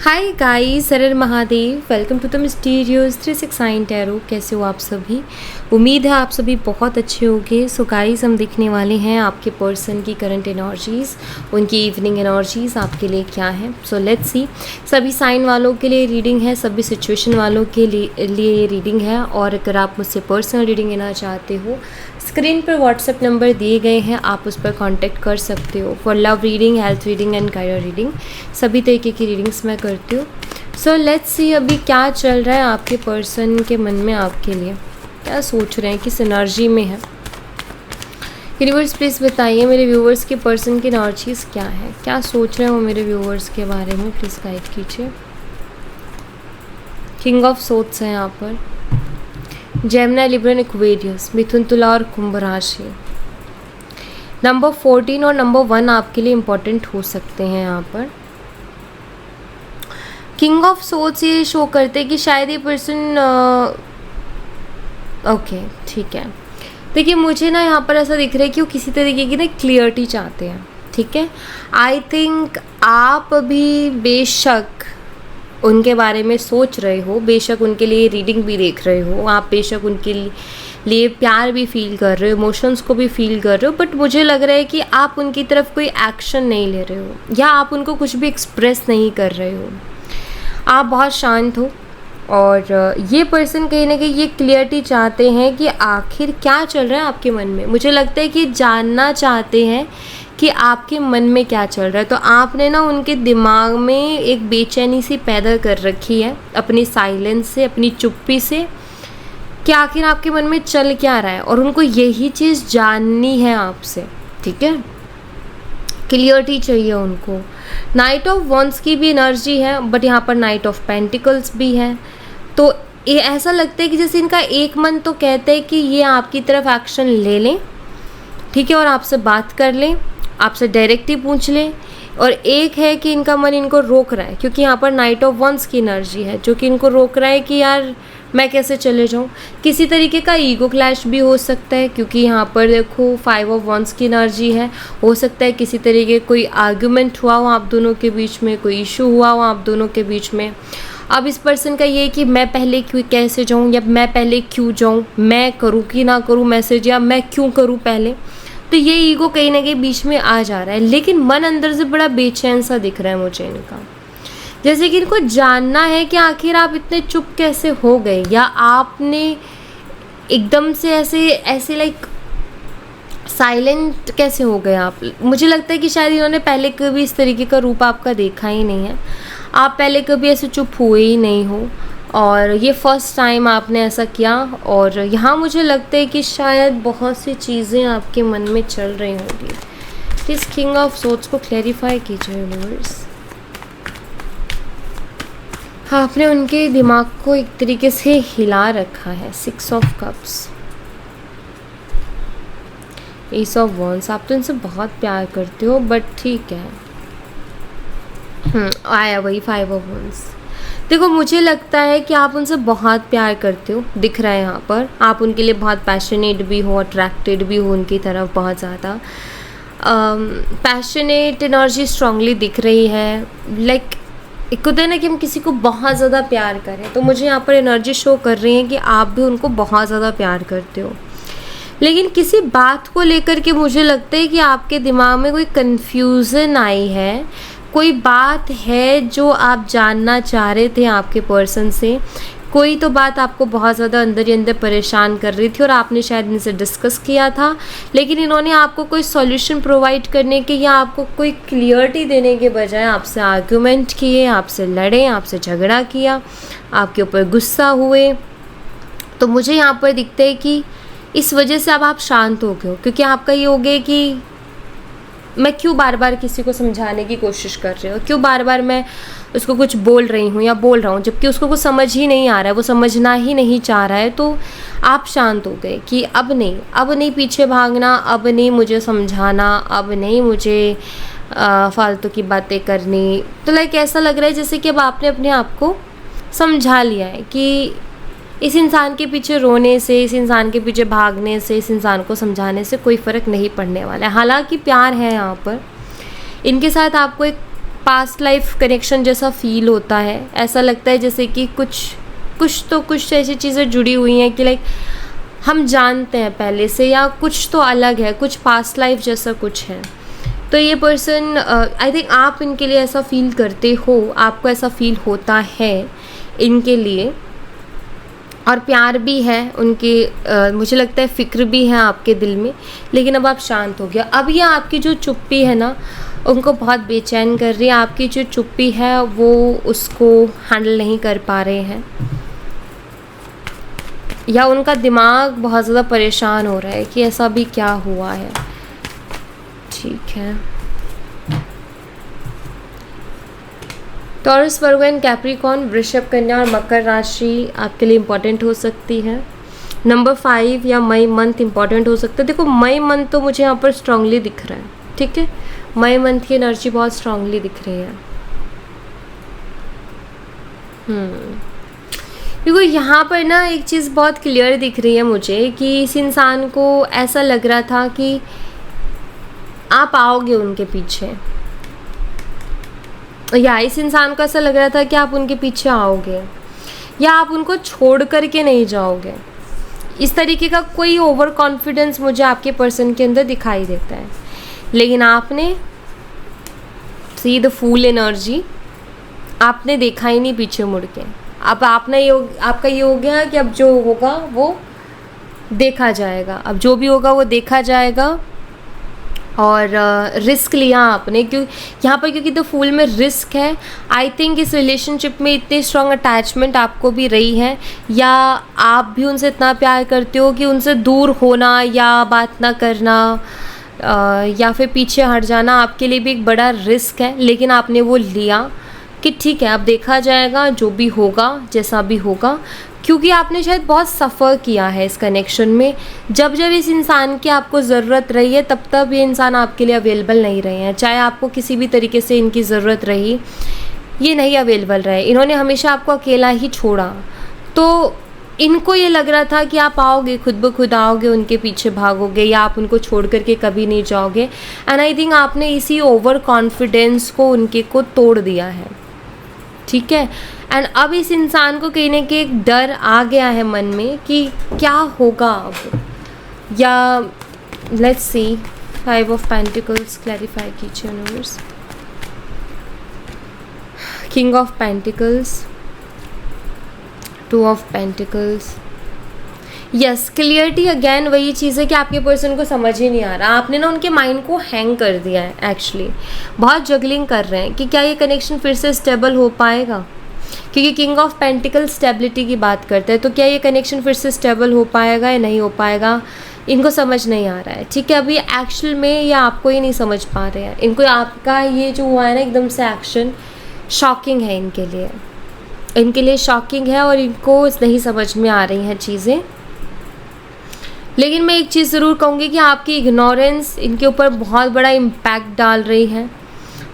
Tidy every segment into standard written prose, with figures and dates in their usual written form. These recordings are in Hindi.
हाय गाइस, सरर Mahadev. Welcome to the mysterious 369 tarot. कैसे हो आप सभी? उम्मीद है आप सभी बहुत अच्छे होंगे। सो गाइस, हम देखने वाले हैं आपके पर्सन की करंट एनर्जीज़, उनकी इवनिंग एनर्जीज़ आपके लिए क्या है। So let's see. सभी साइन वालों के लिए रीडिंग है, सभी सिचुएशन वालों के लिए रीडिंग है। और अगर आप मुझसे पर्सनल रीडिंग लेना चाहते हो, स्क्रीन पर व्हाट्सएप नंबर दिए गए हैं, आप उस पर कांटेक्ट कर सकते हो for love reading, health reading and career reading. सभी तरीके की रीडिंग्स मैं करती हूँ। सो लेट्स सी अभी क्या चल रहा है आपके पर्सन के मन में, आपके लिए क्या सोच रहे हैं, किस एनर्जी में है। यूनिवर्स प्लीज़ बताइए मेरे व्यूवर्स के पर्सन की एनर्जीज क्या है, क्या सोच रहे हो मेरे व्यूवर्स के बारे में, प्लीज़ गाइड कीजिए। किंग ऑफ सोट्स है यहाँ पर, जेमिनी, लिब्रा, एक्वेरियस, मिथुन, तुला और कुंभ राशि। नंबर 14 और नंबर 1 आपके लिए इम्पोर्टेंट हो सकते हैं यहाँ पर। किंग ऑफ सोट्स ये शो करते हैं कि शायद ये पर्सन ओके ठीक है। देखिए, मुझे ना यहाँ पर ऐसा दिख रहा है कि वो किसी तरीके की ना क्लियरिटी चाहते हैं। ठीक है, आई थिंक आप अभी बेशक उनके बारे में सोच रहे हो, बेशक उनके लिए रीडिंग भी देख रहे हो, आप बेशक उनके लिए प्यार भी फील कर रहे हो, इमोशंस को भी फील कर रहे हो, बट मुझे लग रहा है कि आप उनकी तरफ कोई एक्शन नहीं ले रहे हो या आप उनको कुछ भी एक्सप्रेस नहीं कर रहे हो। आप बहुत शांत हो और ये पर्सन कहीं ना कहीं ये क्लियरिटी चाहते हैं कि आखिर क्या चल रहा है आपके मन में। मुझे लगता है कि जानना चाहते हैं कि आपके मन में क्या चल रहा है। तो आपने ना उनके दिमाग में एक बेचैनी सी पैदा कर रखी है अपनी साइलेंस से, अपनी चुप्पी से, कि आखिर आपके मन में चल क्या रहा है, और उनको यही चीज़ जाननी है आपसे। ठीक है, क्लियरिटी चाहिए उनको। नाइट ऑफ वॉन्ड्स की भी एनर्जी है, बट यहाँ पर नाइट ऑफ पेंटिकल्स भी है। तो ये ऐसा लगता है कि जैसे इनका एक मन तो कहते हैं कि ये आपकी तरफ एक्शन ले लें, ठीक है, और आपसे बात कर लें, आपसे डायरेक्ट ही पूछ लें, और एक है कि इनका मन इनको रोक रहा है, क्योंकि यहाँ पर नाइट ऑफ वंस की एनर्जी है जो कि इनको रोक रहा है कि यार मैं कैसे चले जाऊँ। किसी तरीके का ईगो क्लैश भी हो सकता है, क्योंकि यहाँ पर देखो 5 ऑफ वंस की एनर्जी है। हो सकता है किसी तरीके कोई आर्गुमेंट हुआ हो आप दोनों के बीच में, कोई इशू हुआ हो आप दोनों के बीच में। अब इस पर्सन का ये है कि मैं पहले क्यों कैसे जाऊँ, या मैं पहले क्यों जाऊँ, मैं करूँ कि ना करूँ मैसेज, या मैं क्यों करूँ पहले। तो ये ईगो कहीं ना कहीं बीच में आ जा रहा है, लेकिन मन अंदर से बड़ा बेचैन सा दिख रहा है मुझे इनका। जैसे कि इनको जानना है कि आखिर आप इतने चुप कैसे हो गए, या आपने एकदम से ऐसे लाइक साइलेंट कैसे हो गए आप। मुझे लगता है कि शायद इन्होंने पहले कभी इस तरीके का रूप आपका देखा ही नहीं है, आप पहले कभी ऐसे चुप हुए ही नहीं हो, और ये फर्स्ट टाइम आपने ऐसा किया। और यहाँ मुझे लगता है कि शायद बहुत सी चीज़ें आपके मन में चल रही होंगी। प्लीज़ किंग ऑफ सोट्स को क्लैरिफाई कीजिए यूनिवर्स। आपने उनके दिमाग को एक तरीके से हिला रखा है। 6 of cups, S of wands. आप तो इनसे बहुत प्यार करते हो, बट ठीक है, आया वही 5 ऑफ वॉन्ड्स। देखो, मुझे लगता है कि आप उनसे बहुत प्यार करते हो, दिख रहा है यहाँ पर। आप उनके लिए बहुत पैशनेट भी हो, अट्रैक्टेड भी हो उनकी तरफ, बहुत ज़्यादा पैशनेट एनर्जी स्ट्रांगली दिख रही है। लाइक एक होता है ना कि हम किसी को बहुत ज़्यादा प्यार करें, तो मुझे यहाँ पर एनर्जी शो कर रही है कि आप भी उनको बहुत ज़्यादा प्यार करते हो। लेकिन किसी बात को लेकर के मुझे लगता है कि आपके दिमाग में कोई कन्फ्यूज़न आई है, कोई बात है जो आप जानना चाह रहे थे आपके पर्सन से। कोई तो बात आपको बहुत ज़्यादा अंदर ही अंदर परेशान कर रही थी, और आपने शायद इनसे डिस्कस किया था, लेकिन इन्होंने आपको कोई सॉल्यूशन प्रोवाइड करने के या आपको कोई क्लियरिटी देने के बजाय आपसे आर्गुमेंट किए, आपसे लड़े, आपसे झगड़ा किया, आपके ऊपर गुस्सा हुए। तो मुझे यहाँ पर दिखता है कि इस वजह से अब आप शांत हो गए हो, क्योंकि आपका ये हो गया कि मैं क्यों बार बार किसी को समझाने की कोशिश कर रही हूँ, क्यों बार बार मैं उसको कुछ बोल रही हूँ या बोल रहा हूँ, जबकि उसको कुछ समझ ही नहीं आ रहा है, वो समझना ही नहीं चाह रहा है। तो आप शांत हो गए कि अब नहीं पीछे भागना, अब नहीं मुझे समझाना, अब नहीं मुझे फालतू की बातें करनी। तो लाइक ऐसा लग रहा है जैसे कि अब आपने अपने आप को समझा लिया है कि इस इंसान के पीछे रोने से, इस इंसान के पीछे भागने से, इस इंसान को समझाने से कोई फ़र्क नहीं पड़ने वाला है। हालांकि प्यार है यहाँ पर, इनके साथ आपको एक पास्ट लाइफ कनेक्शन जैसा फील होता है। ऐसा लगता है जैसे कि कुछ ऐसी चीज़ें जुड़ी हुई हैं कि लाइक हम जानते हैं पहले से, या कुछ तो अलग है, कुछ पास्ट लाइफ जैसा कुछ है। तो ये पर्सन आई थिंक आप इनके लिए ऐसा फील करते हो, आपको ऐसा फील होता है इनके लिए, और प्यार भी है उनके, मुझे लगता है फ़िक्र भी है आपके दिल में, लेकिन अब आप शांत हो गया। अब ये आपकी जो चुप्पी है ना, उनको बहुत बेचैन कर रही है। आपकी जो चुप्पी है वो उसको हैंडल नहीं कर पा रहे हैं, या उनका दिमाग बहुत ज़्यादा परेशान हो रहा है कि ऐसा भी क्या हुआ है। ठीक है, टॉरस, वर्गो एंड कैप्रिकॉर्न, वृषभ, कन्या और मकर राशि आपके लिए इम्पॉर्टेंट हो सकती है। नंबर 5 या मई मंथ इम्पॉर्टेंट हो सकता है। देखो मई मंथ तो मुझे यहाँ पर स्ट्रांगली दिख रहा है, ठीक है, मई मंथ की एनर्जी बहुत स्ट्रांगली दिख रही है। क्योंकि यहाँ पर ना एक चीज़ बहुत क्लियर दिख रही है मुझे कि इस इंसान को ऐसा लग रहा था कि आप आओगे उनके पीछे, या इस इंसान को ऐसा लग रहा था कि आप उनके पीछे आओगे, या आप उनको छोड़ करके नहीं जाओगे। इस तरीके का कोई ओवर कॉन्फिडेंस मुझे आपके पर्सन के अंदर दिखाई देता है। लेकिन आपने सी द फूल एनर्जी, आपने देखा ही नहीं पीछे मुड़ के। अब आपका ये हो गया कि अब जो होगा वो देखा जाएगा, अब जो भी होगा वो देखा जाएगा। और रिस्क लिया आपने, क्योंकि द फूल में रिस्क है। आई थिंक इस रिलेशनशिप में इतनी स्ट्रॉन्ग अटैचमेंट आपको भी रही है, या आप भी उनसे इतना प्यार करते हो कि उनसे दूर होना या बात ना करना या फिर पीछे हट जाना आपके लिए भी एक बड़ा रिस्क है। लेकिन आपने वो लिया कि ठीक है अब देखा जाएगा, जो भी होगा जैसा भी होगा, क्योंकि आपने शायद बहुत सफ़र किया है इस कनेक्शन में। जब इस इंसान की आपको ज़रूरत रही है तब ये इंसान आपके लिए अवेलेबल नहीं रहे हैं। चाहे आपको किसी भी तरीके से इनकी ज़रूरत रही, ये नहीं अवेलेबल रहे, इन्होंने हमेशा आपको अकेला ही छोड़ा। तो इनको ये लग रहा था कि आप आओगे, खुद ब खुद आओगे, उनके पीछे भागोगे, या आप उनको छोड़ करके कभी नहीं जाओगे। एंड आई थिंक आपने इसी ओवर कॉन्फिडेंस को उनके को तोड़ दिया है, ठीक है। एंड अब इस इंसान को कहीं ना कहीं एक डर आ गया है मन में कि क्या होगा अब, या let's see 5 of pentacles clarify कीजिए universe. King of pentacles, 2 of pentacles, yes clarity. Again वही चीज़ है कि आपके पर्सन को समझ ही नहीं आ रहा, आपने ना उनके माइंड को हैंग कर दिया है। एक्चुअली बहुत जगलिंग कर रहे हैं कि क्या ये कनेक्शन फिर से स्टेबल हो पाएगा, क्योंकि किंग ऑफ पेंटिकल स्टेबिलिटी की बात करते हैं। तो क्या ये कनेक्शन फिर से स्टेबल हो पाएगा या नहीं हो पाएगा, इनको समझ नहीं आ रहा है, ठीक है। अभी एक्चुअल में ये आपको ही नहीं समझ पा रहे हैं। इनको आपका ये जो हुआ है ना एकदम से एक्शन शॉकिंग है इनके लिए शॉकिंग है, और इनको नहीं समझ में आ रही हैं चीज़ें। लेकिन मैं एक चीज़ ज़रूर कहूँगी कि आपकी इग्नोरेंस इनके ऊपर बहुत बड़ा इम्पैक्ट डाल रही है।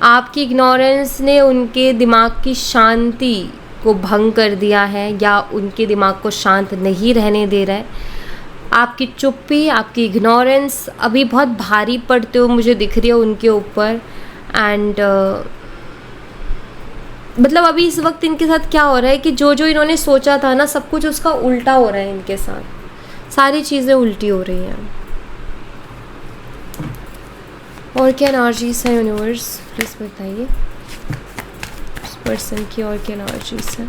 आपकी इग्नोरेंस ने उनके दिमाग की शांति को भंग कर दिया है, या उनके दिमाग को शांत नहीं रहने दे रहा है। आपकी चुप्पी, आपकी इग्नोरेंस अभी बहुत भारी पड़ते हुए मुझे दिख रही है उनके ऊपर। एंड मतलब अभी इस वक्त इनके साथ क्या हो रहा है कि जो इन्होंने सोचा था ना, सब कुछ उसका उल्टा हो रहा है इनके साथ, सारी चीज़ें उल्टी हो रही हैं। और क्या एनर्जीज है यूनिवर्स, प्लीज़ बताइए उस पर्सन की और क्या एनर्जीज है।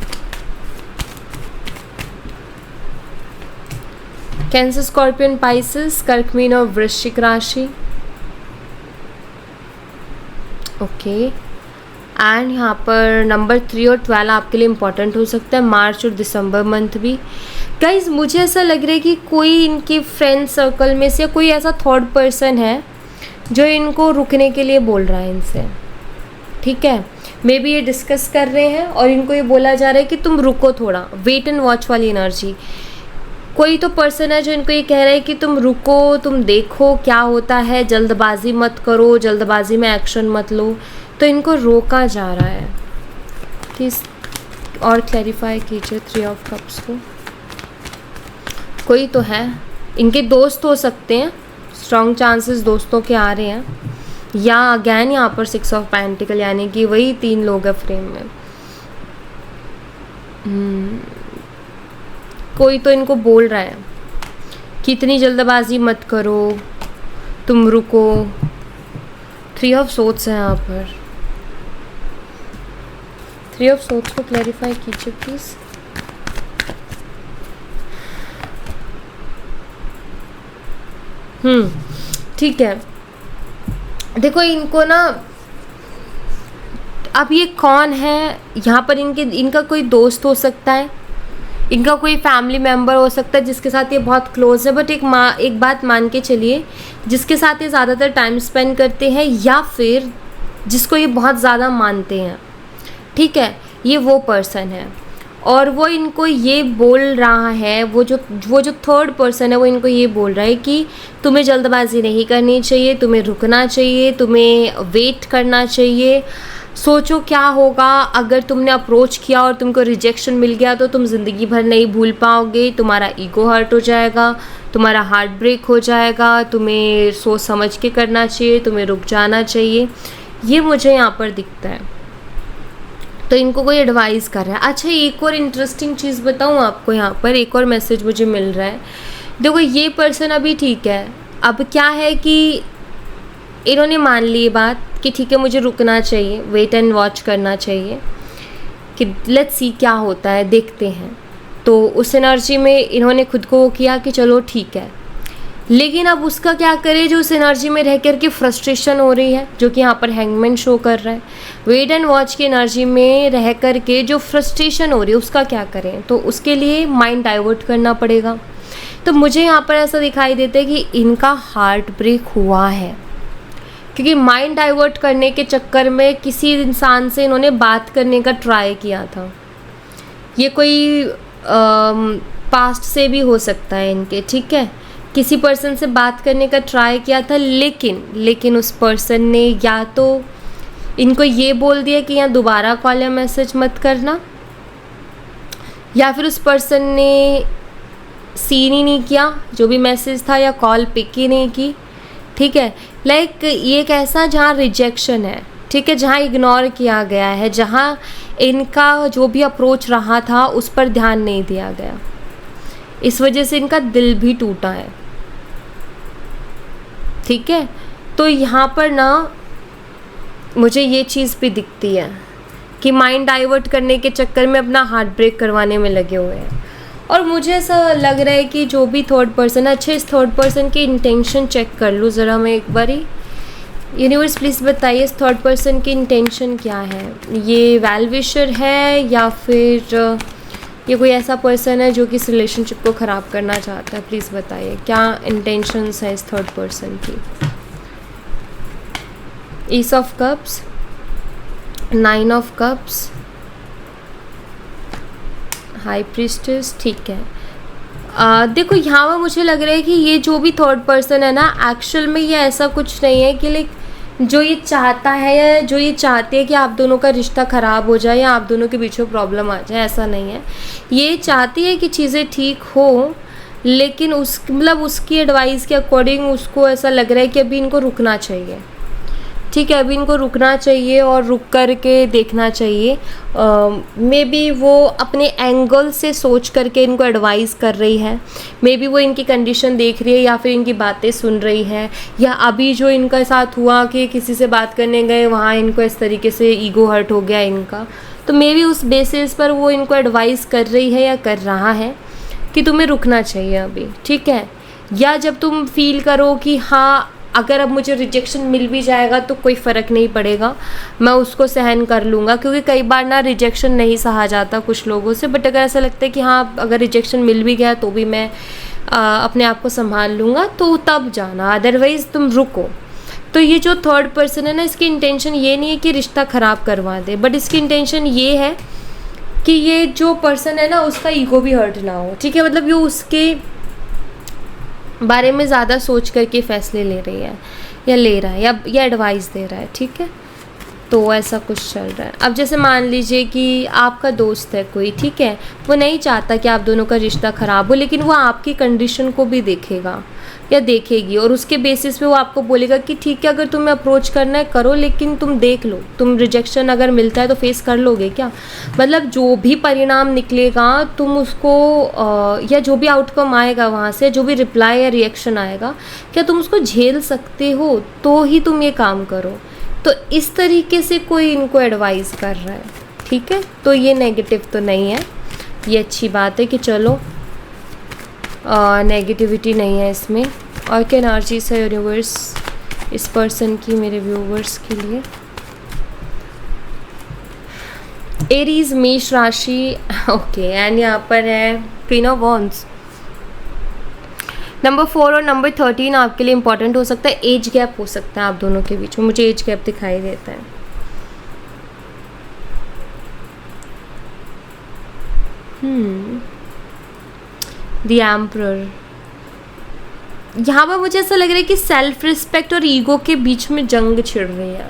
कैंसर, स्कॉर्पियन, पाइसेस, कर्क, मीन और वृश्चिक राशि, ओके। एंड यहाँ पर नंबर 3 और 12 आपके लिए इम्पॉर्टेंट हो सकता है, मार्च और दिसंबर मंथ भी। गाइज मुझे ऐसा लग रहा है कि कोई इनके फ्रेंड सर्कल में से कोई ऐसा थर्ड पर्सन है जो इनको रुकने के लिए बोल रहा है इनसे, ठीक है। मे बी ये डिस्कस कर रहे हैं और इनको ये बोला जा रहा है कि तुम रुको थोड़ा, वेट एंड वॉच वाली एनर्जी। कोई तो पर्सन है जो इनको ये कह रहा है कि तुम रुको, तुम देखो क्या होता है, जल्दबाजी मत करो, जल्दबाजी में एक्शन मत लो। तो इनको रोका जा रहा है। प्लीज़ और क्लैरिफाई कीजिए 3 ऑफ कप्स को। कोई तो है, इनके दोस्त हो सकते हैं, स्ट्रॉन्ग चांसेस दोस्तों के आ रहे हैं, या अगैन यहाँ पर 6 ऑफ पेंटिकल, यानी कि वही 3 लोग हैं फ्रेम में। कोई तो इनको बोल रहा है कि इतनी जल्दबाजी मत करो, तुम रुको। 3 ऑफ सोर्ड्स है यहाँ पर। 3 ऑफ सोर्ड्स को क्लैरिफाई कीजिए प्लीज। ठीक है, देखो इनको ना, अब ये कौन है यहाँ पर, इनका कोई दोस्त हो सकता है, इनका कोई फैमिली मेम्बर हो सकता है जिसके साथ ये बहुत क्लोज है, बट एक बात मान के चलिए, जिसके साथ ये ज़्यादातर टाइम स्पेंड करते हैं या फिर जिसको ये बहुत ज़्यादा मानते हैं, ठीक है, ये वो पर्सन है। और वो इनको ये बोल रहा है, वो जो थर्ड पर्सन है वो इनको ये बोल रहा है कि तुम्हें जल्दबाजी नहीं करनी चाहिए, तुम्हें रुकना चाहिए, तुम्हें वेट करना चाहिए। सोचो क्या होगा अगर तुमने अप्रोच किया और तुमको रिजेक्शन मिल गया, तो तुम ज़िंदगी भर नहीं भूल पाओगे, तुम्हारा ईगो हर्ट हो जाएगा, तुम्हारा हार्ट ब्रेक हो जाएगा, तुम्हें सोच समझ के करना चाहिए, तुम्हें रुक जाना चाहिए। ये मुझे यहाँ पर दिखता है, तो इनको कोई एडवाइस कर रहा है। अच्छा, एक और इंटरेस्टिंग चीज़ बताऊँ आपको, यहाँ पर एक और मैसेज मुझे मिल रहा है। देखो ये पर्सन अभी ठीक है, अब क्या है कि इन्होंने मान ली बात कि ठीक है मुझे रुकना चाहिए, वेट एंड वॉच करना चाहिए कि लेट्स सी क्या होता है, देखते हैं। तो उस एनर्जी में इन्होंने खुद को वो किया कि चलो ठीक है, लेकिन अब उसका क्या करे, जो उस एनर्जी में रह कर के फ्रस्ट्रेशन हो रही है, जो कि यहाँ पर हैंगमैन शो कर रहा है। वेट एंड वॉच की एनर्जी में रह कर के जो फ्रस्ट्रेशन हो रही है उसका क्या करें, तो उसके लिए माइंड डाइवर्ट करना पड़ेगा। तो मुझे यहाँ पर ऐसा दिखाई देता है कि इनका हार्ट ब्रेक हुआ है, क्योंकि माइंड डाइवर्ट करने के चक्कर में किसी इंसान से इन्होंने बात करने का ट्राई किया था। ये कोई पास्ट से भी हो सकता है इनके, ठीक है, किसी पर्सन से बात करने का ट्राई किया था, लेकिन उस पर्सन ने या तो इनको ये बोल दिया कि यहाँ दोबारा कॉल या मैसेज मत करना, या फिर उस पर्सन ने सीन ही नहीं किया जो भी मैसेज था, या कॉल पिक ही नहीं की, ठीक है। लाइक ये एक ऐसा जहाँ रिजेक्शन है, ठीक है, जहाँ इग्नोर किया गया है, जहाँ इनका जो भी अप्रोच रहा था उस पर ध्यान नहीं दिया गया, इस वजह से इनका दिल भी टूटा है, ठीक है। तो यहाँ पर ना मुझे ये चीज़ भी दिखती है कि माइंड डाइवर्ट करने के चक्कर में अपना हार्ट ब्रेक करवाने में लगे हुए हैं। और मुझे ऐसा लग रहा है कि जो भी थर्ड पर्सन है, अच्छा इस थर्ड पर्सन की इंटेंशन चेक कर लूँ ज़रा मैं एक बारी। यूनिवर्स प्लीज़ बताइए इस थर्ड पर्सन की इंटेंशन क्या है। ये वेल विशर है या फिर ये कोई ऐसा पर्सन है जो कि इस रिलेशनशिप को ख़राब करना चाहता है। प्लीज़ बताइए क्या इंटेंशंस है इस थर्ड पर्सन की। Ace of cups, 9 of cups, high priestess, ठीक है। देखो यहाँ पर मुझे लग रहा है कि ये जो भी थर्ड पर्सन है ना, एक्चुअल में ये ऐसा कुछ नहीं है कि लाइक जो ये चाहता है या जो ये चाहती है कि आप दोनों का रिश्ता ख़राब हो जाए या आप दोनों के बीच में प्रॉब्लम आ जाए, ऐसा नहीं है। ये चाहती है कि चीज़ें ठीक हो, लेकिन उसकी एडवाइस के अकॉर्डिंग उसको ऐसा लग रहा है कि अभी इनको रुकना चाहिए, ठीक है, अभी इनको रुकना चाहिए और रुक कर के देखना चाहिए। मे बी वो अपने एंगल से सोच करके इनको एडवाइस कर रही है, मे बी वो इनकी कंडीशन देख रही है या फिर इनकी बातें सुन रही है, या अभी जो इनका साथ हुआ कि किसी से बात करने गए वहाँ इनको इस तरीके से ईगो हर्ट हो गया इनका, तो मे बी उस बेसिस पर वो इनको एडवाइस कर रही है या कर रहा है कि तुम्हें रुकना चाहिए अभी, ठीक है। या जब तुम फील करो कि हाँ अगर अब मुझे रिजेक्शन मिल भी जाएगा तो कोई फ़र्क नहीं पड़ेगा, मैं उसको सहन कर लूँगा, क्योंकि कई बार ना रिजेक्शन नहीं सहा जाता कुछ लोगों से, बट अगर ऐसा लगता है कि हाँ अगर रिजेक्शन मिल भी गया तो भी मैं अपने आप को संभाल लूँगा, तो तब जाना, अदरवाइज़ तुम रुको। तो ये जो थर्ड पर्सन है ना, इसकी इंटेंशन ये नहीं है कि रिश्ता ख़राब करवा दे, बट इसकी इंटेंशन ये है कि ये जो पर्सन है ना उसका ईगो भी हर्ट ना हो, ठीक है, मतलब ये उसके बारे में ज़्यादा सोच करके फ़ैसले ले रही है या ले रहा है या एडवाइस दे रहा है, ठीक है। तो ऐसा कुछ चल रहा है। अब जैसे मान लीजिए कि आपका दोस्त है कोई, ठीक है, वो नहीं चाहता कि आप दोनों का रिश्ता ख़राब हो, लेकिन वो आपकी कंडीशन को भी देखेगा या देखेगी और उसके बेसिस पे वो आपको बोलेगा कि ठीक है, अगर तुम्हें अप्रोच करना है करो, लेकिन तुम देख लो, तुम रिजेक्शन अगर मिलता है तो फेस कर लोगे क्या। मतलब जो भी परिणाम निकलेगा तुम उसको या जो भी आउटकम आएगा वहाँ से, जो भी रिप्लाई या रिएक्शन आएगा, क्या तुम उसको झेल सकते हो, तो ही तुम ये काम करो। तो इस तरीके से कोई इनको एडवाइस कर रहा है, ठीक है। तो ये नेगेटिव तो नहीं है, ये अच्छी बात है कि चलो नेगेटिविटी नहीं है इसमें। और क्या एनर्जीज है यूनिवर्स इस पर्सन की मेरे व्यूवर्स के लिए। एरीज मेष राशि, ओके, एंड यहाँ पर है क्वीन ऑफ वॉन्ड्स। नंबर 4 और नंबर 13 आपके लिए इंपॉर्टेंट हो सकता है। एज गैप हो सकता है आप दोनों के बीच में, मुझे एज गैप दिखाई देता है। द एम्परर, यहाँ पर मुझे ऐसा लग रहा है कि सेल्फ रिस्पेक्ट और ईगो के बीच में जंग छिड़ रही है।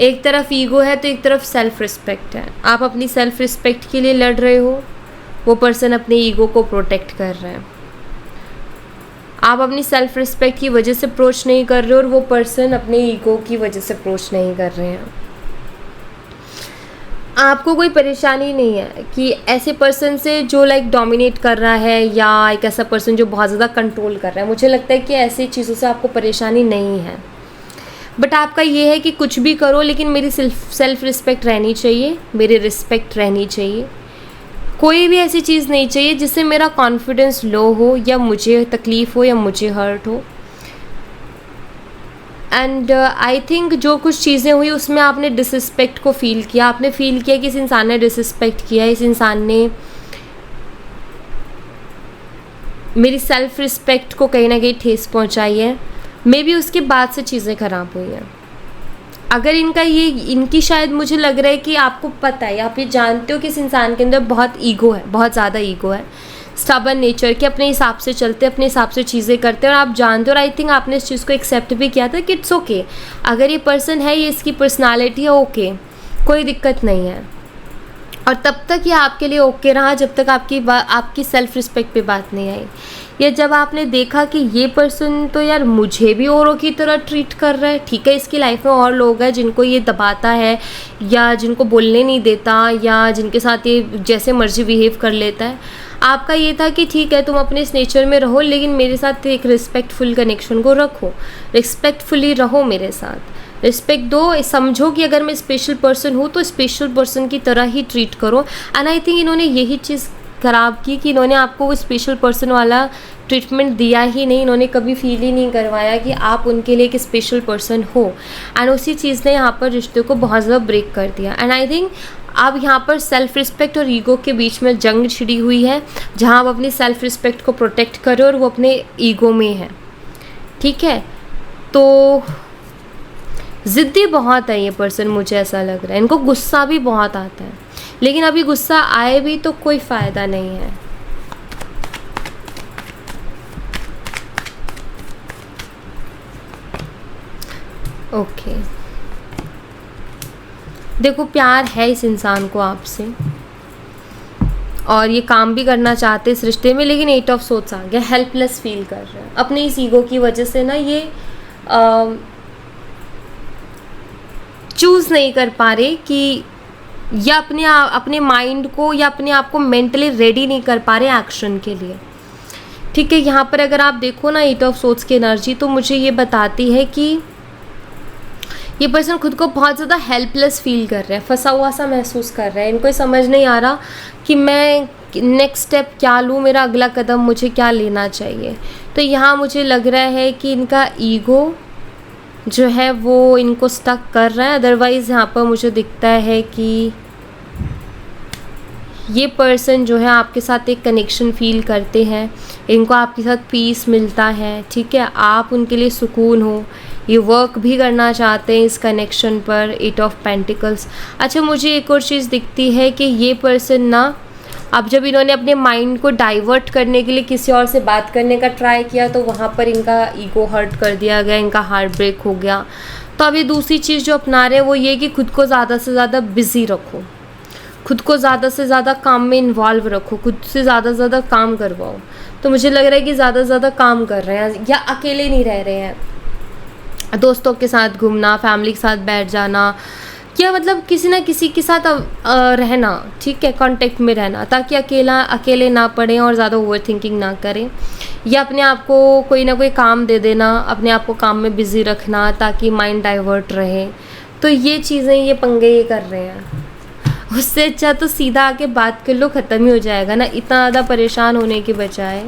एक तरफ ईगो है तो एक तरफ सेल्फ रिस्पेक्ट है। आप अपनी सेल्फ रिस्पेक्ट के लिए लड़ रहे हो, वो पर्सन अपने ईगो को प्रोटेक्ट कर रहे हैं। आप अपनी सेल्फ रिस्पेक्ट की वजह से अप्रोच नहीं कर रहे हो और वो पर्सन अपने ईगो की वजह से अप्रोच नहीं कर रहे हैं। आपको कोई परेशानी नहीं है कि ऐसे पर्सन से जो लाइक डोमिनेट कर रहा है या एक ऐसा पर्सन जो बहुत ज़्यादा कंट्रोल कर रहा है। मुझे लगता है कि ऐसी चीज़ों से आपको परेशानी नहीं है, बट आपका ये है कि कुछ भी करो लेकिन मेरी सेल्फ रिस्पेक्ट रहनी चाहिए, मेरी रिस्पेक्ट रहनी चाहिए। कोई भी ऐसी चीज़ नहीं चाहिए जिससे मेरा कॉन्फिडेंस लो हो या मुझे तकलीफ़ हो या मुझे हर्ट हो। एंड आई थिंक जो कुछ चीज़ें हुई उसमें आपने डिसरिस्पेक्ट को फील किया, आपने फील किया कि इस इंसान ने डिसरिस्पेक्ट किया, इस इंसान ने मेरी सेल्फ रिस्पेक्ट को कहीं ना कहीं ठेस पहुंचाई है। मे बी उसके बाद से चीज़ें ख़राब हुई हैं। अगर इनकी शायद मुझे लग रहा है कि आपको पता है, आप ये जानते हो कि इस इंसान के अंदर बहुत ईगो है, बहुत ज़्यादा ईगो है, स्टबर्न नेचर के, अपने हिसाब से चलते, अपने हिसाब से चीज़ें करते हैं और आप जानते हो। और आई थिंक आपने इस चीज़ को एक्सेप्ट भी किया था कि इट्स ओके, अगर ये पर्सन है, ये इसकी पर्सनालिटी है, ओके, कोई दिक्कत नहीं है। और तब तक ये आपके लिए ओके रहा जब तक आपकी सेल्फ रिस्पेक्ट पे बात नहीं आई, या जब आपने देखा कि ये पर्सन तो यार मुझे भी औरों की तरह ट्रीट कर रहा है। ठीक है, इसकी लाइफ में और लोग हैं जिनको ये दबाता है या जिनको बोलने नहीं देता या जिनके साथ ये जैसे मर्जी बिहेव कर लेता है। आपका ये था कि ठीक है, तुम अपने इस नेचर में रहो लेकिन मेरे साथ एक रिस्पेक्टफुल कनेक्शन को रखो, रिस्पेक्टफुली रहो मेरे साथ, रिस्पेक्ट दो, समझो कि अगर मैं स्पेशल पर्सन हूँ तो स्पेशल पर्सन की तरह ही ट्रीट करो। एंड आई थिंक इन्होंने यही चीज़ ख़राब की कि इन्होंने आपको वो स्पेशल पर्सन वाला ट्रीटमेंट दिया ही नहीं, इन्होंने कभी फील ही नहीं करवाया कि आप उनके लिए एक स्पेशल पर्सन हो। एंड उसी चीज़ ने यहाँ पर रिश्ते को बहुत ज़्यादा ब्रेक कर दिया। एंड आई थिंक अब यहाँ पर सेल्फ रिस्पेक्ट और ईगो के बीच में जंग छिड़ी हुई है, जहाँ आप अपनी सेल्फ रिस्पेक्ट को प्रोटेक्ट करो और वो अपने ईगो में है। ठीक है, तो ज़िद्दी बहुत है ये पर्सन, मुझे ऐसा लग रहा है। इनको गुस्सा भी बहुत आता है, लेकिन अभी गुस्सा आए भी तो कोई फ़ायदा नहीं है। ओके, देखो प्यार है इस इंसान को आपसे और ये काम भी करना चाहते इस रिश्ते में, लेकिन 8 ऑफ सोर्ड्स आ गया, हेल्पलेस फील कर रहे हैं अपने इस ईगो की वजह से ना। ये चूज़ नहीं कर पा रहे कि या अपने माइंड को या अपने आप को मेंटली रेडी नहीं कर पा रहे एक्शन के लिए। ठीक है, यहाँ पर अगर आप देखो ना 8 ऑफ सोर्ड्स की एनर्जी, तो मुझे ये बताती है कि ये पर्सन खुद को बहुत ज़्यादा हेल्पलेस फील कर रहा है, फंसा हुआ सा महसूस कर रहा है। इनको समझ नहीं आ रहा कि मैं नेक्स्ट स्टेप क्या लूँ, मेरा अगला कदम मुझे क्या लेना चाहिए। तो यहाँ मुझे लग रहा है कि इनका ईगो जो है वो इनको स्टक कर रहा है। अदरवाइज़ यहाँ पर मुझे दिखता है कि ये पर्सन जो है आपके साथ एक कनेक्शन फील करते हैं, इनको आपके साथ पीस मिलता है। ठीक है, आप उनके लिए सुकून हो, ये वर्क भी करना चाहते हैं इस कनेक्शन पर। 8 ऑफ पेंटिकल्स। अच्छा, मुझे एक और चीज़ दिखती है कि ये पर्सन ना, अब जब इन्होंने अपने माइंड को डाइवर्ट करने के लिए किसी और से बात करने का ट्राई किया तो वहाँ पर इनका ईगो हर्ट कर दिया गया, इनका हार्ट ब्रेक हो गया। तो अब ये दूसरी चीज़ जो अपना रहे हैं वो ये कि खुद को ज़्यादा से ज़्यादा बिज़ी रखो, खुद को ज़्यादा से ज़्यादा काम में इन्वॉल्व रखो, खुद से ज़्यादा काम करवाओ। तो मुझे लग रहा है कि ज़्यादा काम कर रहे हैं या अकेले नहीं रह रहे हैं, दोस्तों के साथ घूमना, फैमिली के साथ बैठ जाना, या मतलब किसी ना किसी के साथ रहना, ठीक है, कांटेक्ट में रहना, ताकि अकेले ना पड़े और ज़्यादा ओवर थिंकिंग ना करें, या अपने आप को कोई ना कोई काम दे देना, अपने आप को काम में बिज़ी रखना ताकि माइंड डाइवर्ट रहे। तो ये चीज़ें, ये पंगे ये कर रहे हैं। उससे अच्छा तो सीधा आके बात कर लो, ख़त्म ही हो जाएगा ना, इतना ज़्यादा परेशान होने के बजाय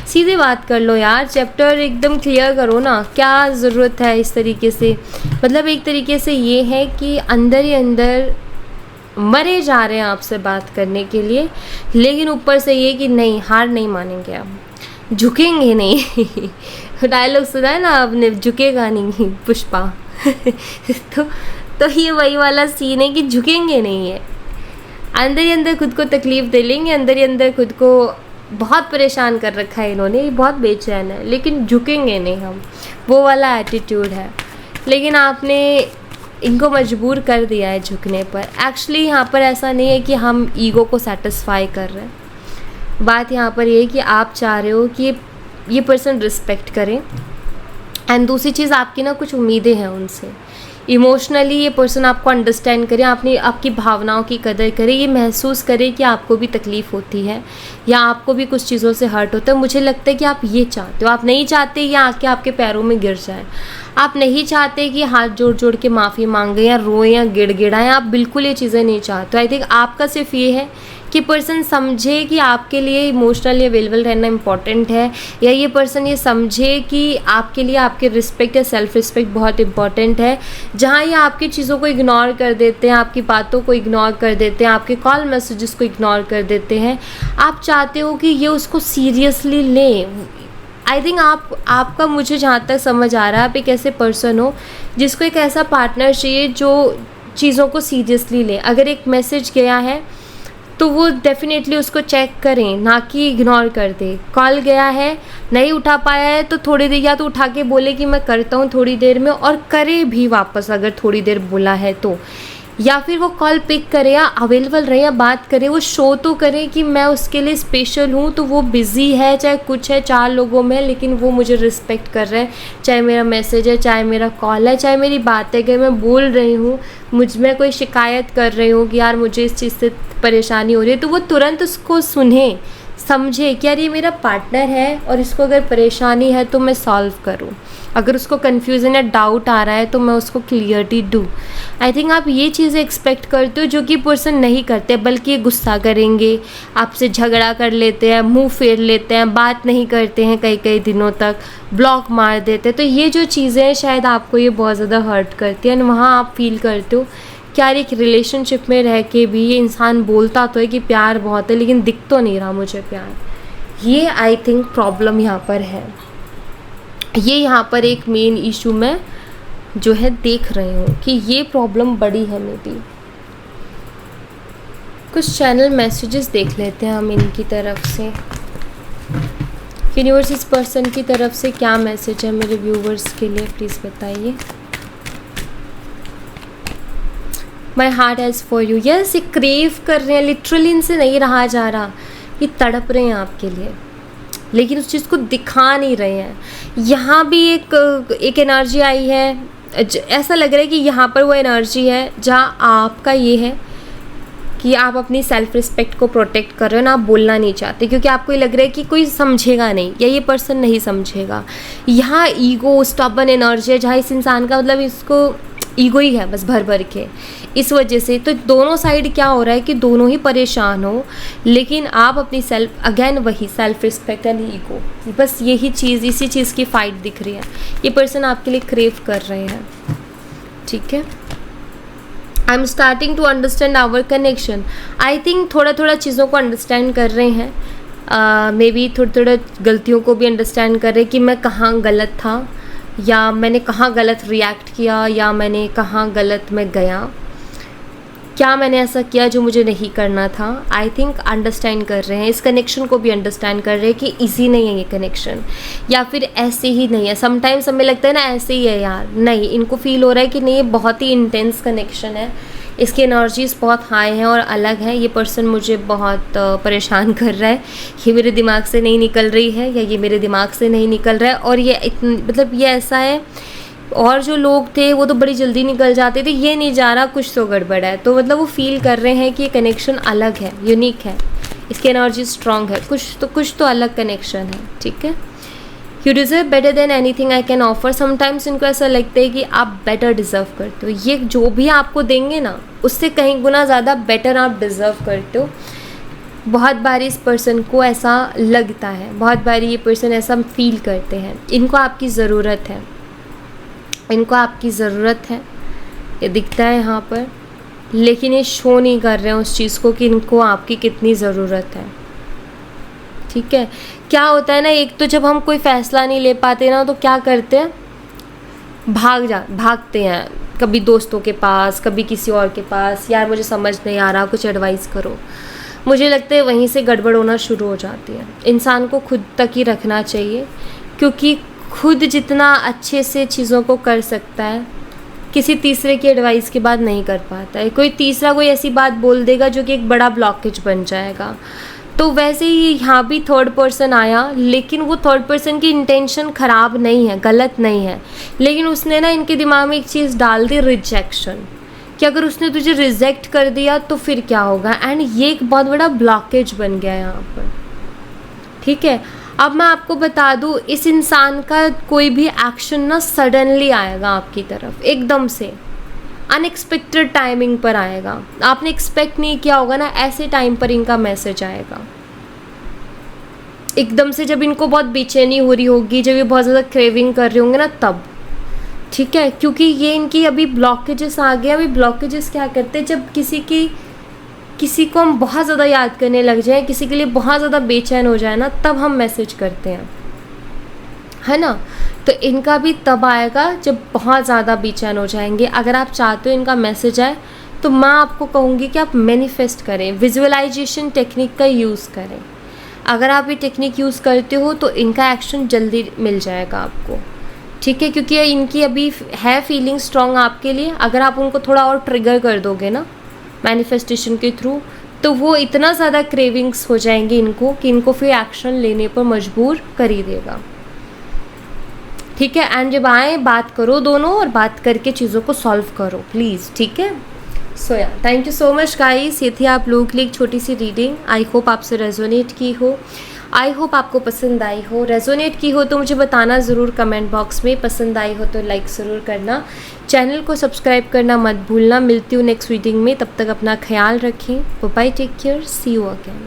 सीधे बात कर लो यार, चैप्टर एकदम क्लियर करो ना, क्या ज़रूरत है इस तरीके से। मतलब एक तरीके से ये है कि अंदर ही अंदर मरे जा रहे हैं आपसे बात करने के लिए, लेकिन ऊपर से ये कि नहीं, हार नहीं मानेंगे, आप झुकेंगे नहीं। डायलॉग सुना है ना आपने, झुकेगा नहीं पुष्पा। तो ये वही वाला सीन है कि झुकेंगे नहीं है, अंदर ही अंदर खुद को तकलीफ़ दे लेंगे, अंदर ही अंदर खुद को बहुत परेशान कर रखा है इन्होंने, ये बहुत बेचैन है, लेकिन झुकेंगे नहीं हम, वो वाला एटीट्यूड है। लेकिन आपने इनको मजबूर कर दिया है झुकने पर। एक्चुअली यहाँ पर ऐसा नहीं है कि हम ईगो को सेटिस्फाई कर रहे हैं, बात यहाँ पर ये है कि आप चाह रहे हो कि ये पर्सन रिस्पेक्ट करें, एंड दूसरी चीज़ आपकी ना कुछ उम्मीदें हैं उनसे, इमोशनली ये पर्सन आपको अंडरस्टैंड करे, आपकी भावनाओं की कदर करे, ये महसूस करे कि आपको भी तकलीफ़ होती है या आपको भी कुछ चीज़ों से हर्ट होता है। मुझे लगता है कि आप ये चाहते हो, आप नहीं चाहते ये आके आपके पैरों में गिर जाए, आप नहीं चाहते कि हाथ जोड़ जोड़ के माफ़ी मांगे या रोएं या गिड़गिड़ाएं, आप बिल्कुल ये चीज़ें नहीं चाहते। आई थिंक आपका सिर्फ ये है कि पर्सन समझे कि आपके लिए इमोशनली अवेलेबल रहना इम्पॉर्टेंट है, या ये पर्सन ये समझे कि आपके लिए आपके रिस्पेक्ट या सेल्फ रिस्पेक्ट बहुत इम्पॉर्टेंट है। जहाँ ये आपकी चीज़ों को इग्नोर कर देते हैं, आपकी बातों को इग्नोर कर देते हैं, आपके कॉल मैसेजेस को इग्नोर कर देते हैं, आप चाहते हो कि ये उसको सीरियसली लें। आई थिंक आपका मुझे जहाँ तक समझ आ रहा है, आप एक ऐसे पर्सन हो जिसको एक ऐसा पार्टनर चाहिए जो चीज़ों को सीरियसली ले। अगर एक मैसेज गया है तो वो डेफिनेटली उसको चेक करें, ना कि इग्नोर कर दे। कॉल गया है, नहीं उठा पाया है तो थोड़ी देर या तो उठा के बोले कि मैं करता हूँ थोड़ी देर में, और करे भी वापस अगर थोड़ी देर बोला है तो, या फिर वो कॉल पिक करे या अवेलेबल रहे या बात करे, वो शो तो करे कि मैं उसके लिए स्पेशल हूँ। तो वो बिज़ी है, चाहे कुछ है, 4 लोगों में, लेकिन वो मुझे रिस्पेक्ट कर रहा है, चाहे मेरा मैसेज है, चाहे मेरा कॉल है, चाहे मेरी बात है कि मैं बोल रही हूँ, मुझ में कोई शिकायत कर रही हूँ कि यार मुझे इस चीज़ से परेशानी हो रही है, तो वो तुरंत उसको सुने, समझे कि यार ये मेरा पार्टनर है और इसको अगर परेशानी है तो मैं सॉल्व करूँ, अगर उसको कन्फ्यूज़न या डाउट आ रहा है तो मैं उसको क्लियरिटी दूँ। आई थिंक आप ये चीज़ें एक्सपेक्ट करते हो, जो कि पर्सन नहीं करते, बल्कि ये गुस्सा करेंगे, आपसे झगड़ा कर लेते हैं, मुंह फेर लेते हैं, बात नहीं करते हैं कई दिनों तक, ब्लॉक मार देते हैं। तो ये जो चीज़ें हैं शायद आपको ये बहुत ज़्यादा हर्ट करती हैं, वहाँ आप फील करते हो कि यार एक रिलेशनशिप में रह के भी ये इंसान बोलता तो है कि प्यार बहुत है, लेकिन दिख तो नहीं रहा मुझे प्यार। ये आई थिंक प्रॉब्लम यहाँ पर है, ये यहाँ पर एक मेन इशू मैं जो है देख रही हूँ कि ये प्रॉब्लम बड़ी है। मे बी कुछ चैनल मैसेजेस देख लेते हैं हम इनकी तरफ से। यूनिवर्स इस पर्सन की तरफ से क्या मैसेज है मेरे व्यूवर्स के लिए, प्लीज़ बताइए। My heart has for you. Yes, ये क्रेव कर रहे हैं, लिटरली इनसे नहीं रहा जा रहा, ये तड़प रहे हैं आपके लिए, लेकिन उस चीज़ को दिखा नहीं रहे हैं। यहाँ भी एक एनर्जी आई है, ऐसा लग रहा है कि यहाँ पर वो एनर्जी है जहाँ आपका ये है कि आप अपनी सेल्फ रिस्पेक्ट को प्रोटेक्ट कर रहे हो ना, आप बोलना नहीं चाहते क्योंकि आपको ये लग रहा है कि कोई समझेगा नहीं या ये पर्सन नहीं समझेगा। यहाँ ईगो स्टबर्न एनर्जी है जहाँ इस इंसान का मतलब इसको ईगो ही है बस भर के, इस वजह से। तो दोनों साइड क्या हो रहा है कि दोनों ही परेशान हो, लेकिन आप अपनी अगेन वही सेल्फ रिस्पेक्ट एंड ईगो, बस यही चीज़, इसी चीज़ की फाइट दिख रही है। ये पर्सन आपके लिए क्रेव कर रहे हैं, ठीक है। I am starting to understand our connection. I think थोड़ा चीज़ों को अंडरस्टैंड कर रहे हैं, मे बी थोड़ा गलतियों को भी अंडरस्टैंड कर रहे हैं कि मैं कहाँ गलत था, या मैंने कहाँ गलत रिएक्ट किया, या मैंने कहाँ गलत मैं गया। क्या मैंने ऐसा किया जो मुझे नहीं करना था। आई थिंक अंडरस्टैंड कर रहे हैं, इस कनेक्शन को भी अंडरस्टैंड कर रहे हैं कि ईजी नहीं है ये कनेक्शन, या फिर ऐसे ही नहीं है। समटाइम्स हमें लगता है ना ऐसे ही है यार, नहीं, इनको फील हो रहा है कि नहीं ये बहुत ही इंटेंस कनेक्शन है, इसकी एनर्जीज बहुत हाई हैं और अलग है। ये पर्सन मुझे बहुत परेशान कर रहा है, ये मेरे दिमाग से नहीं निकल रही है या ये मेरे दिमाग से नहीं निकल रहा है। और ये मतलब ये ऐसा है, और जो लोग थे वो तो बड़ी जल्दी निकल जाते थे, ये नहीं जा रहा, कुछ तो गड़बड़ है। तो मतलब वो फील कर रहे हैं कि ये कनेक्शन अलग है, यूनिक है, इसकी एनर्जी स्ट्रांग है, कुछ तो अलग कनेक्शन है, ठीक है। You deserve better than anything I can offer. Sometimes इनको ऐसा लगता है कि आप बेटर डिज़र्व करते हो, ये जो भी आपको देंगे ना उससे कहीं गुना ज़्यादा बेटर आप डिज़र्व करते हो। बहुत बार इस पर्सन को ऐसा लगता है, बहुत बार ये पर्सन ऐसा फील करते हैं, इनको आपकी ज़रूरत है, इनको आपकी ज़रूरत है, ये दिखता है यहाँ पर, लेकिन ये शो नहीं कर रहे हैं उस चीज़ को कि इनको आपकी कितनी ज़रूरत है, ठीक है। क्या होता है ना, एक तो जब हम कोई फ़ैसला नहीं ले पाते ना तो क्या करते हैं, भागते हैं, कभी दोस्तों के पास, कभी किसी और के पास, यार मुझे समझ नहीं आ रहा, कुछ एडवाइस करो। मुझे लगता है वहीं से गड़बड़ होना शुरू हो जाती है। इंसान को खुद तक ही रखना चाहिए, क्योंकि खुद जितना अच्छे से चीज़ों को कर सकता है किसी तीसरे की एडवाइस के बाद नहीं कर पाता है। कोई तीसरा कोई ऐसी बात बोल देगा जो कि एक बड़ा ब्लॉकेज बन जाएगा। तो वैसे ही यहाँ भी थर्ड पर्सन आया, लेकिन वो थर्ड पर्सन की इंटेंशन ख़राब नहीं है, गलत नहीं है, लेकिन उसने ना इनके दिमाग में एक चीज़ डाल दी, रिजेक्शन, कि अगर उसने तुझे रिजेक्ट कर दिया तो फिर क्या होगा। एंड ये एक बहुत बड़ा ब्लॉकेज बन गया यहाँ पर, ठीक है। अब मैं आपको बता दूँ, इस इंसान का कोई भी एक्शन ना सडनली आएगा आपकी तरफ, एकदम से अनएक्सपेक्टेड टाइमिंग पर आएगा, आपने एक्सपेक्ट नहीं किया होगा ना, ऐसे टाइम पर इनका मैसेज आएगा एकदम से, जब इनको बहुत बेचैनी हो रही होगी, जब ये बहुत ज़्यादा क्रेविंग कर रहे होंगे ना तब, ठीक है। क्योंकि ये इनकी अभी ब्लॉकेजेस आ गए। अभी ब्लॉकेजेस क्या करते हैं, जब किसी को हम बहुत ज़्यादा याद करने लग जाए, किसी के लिए बहुत ज़्यादा बेचैन हो जाए ना, तब हम मैसेज करते हैं, है ना। तो इनका भी तब आएगा जब बहुत ज़्यादा बेचैन हो जाएंगे। अगर आप चाहते हो इनका मैसेज आए तो मैं आपको कहूँगी कि आप मैनिफेस्ट करें, विजुअलाइजेशन टेक्निक का यूज़ करें। अगर आप ये टेक्निक यूज़ करते हो तो इनका एक्शन जल्दी मिल जाएगा आपको, ठीक है। क्योंकि इनकी अभी है फीलिंग स्ट्रॉन्ग आपके लिए। अगर आप उनको थोड़ा और ट्रिगर कर दोगे ना मैनिफेस्टेशन के थ्रू, तो वो इतना ज़्यादा क्रेविंग्स हो जाएंगे इनको कि इनको फिर एक्शन लेने पर मजबूर कर ही देगा, ठीक है। एंड जब आए बात करो दोनों, और बात करके चीज़ों को सॉल्व करो प्लीज़, ठीक है। सो या thank you so much guys, ये थी आप लोगों के लिए एक छोटी सी रीडिंग। आई होप आपसे रेजोनेट की हो, आई होप आपको पसंद आई हो। रेजोनेट की हो तो मुझे बताना ज़रूर कमेंट बॉक्स में, पसंद आई हो तो लाइक ज़रूर करना, चैनल को सब्सक्राइब करना मत भूलना। मिलती हूँ नेक्स्ट रीडिंग में, तब तक अपना ख्याल रखें, bye, take care, see you again.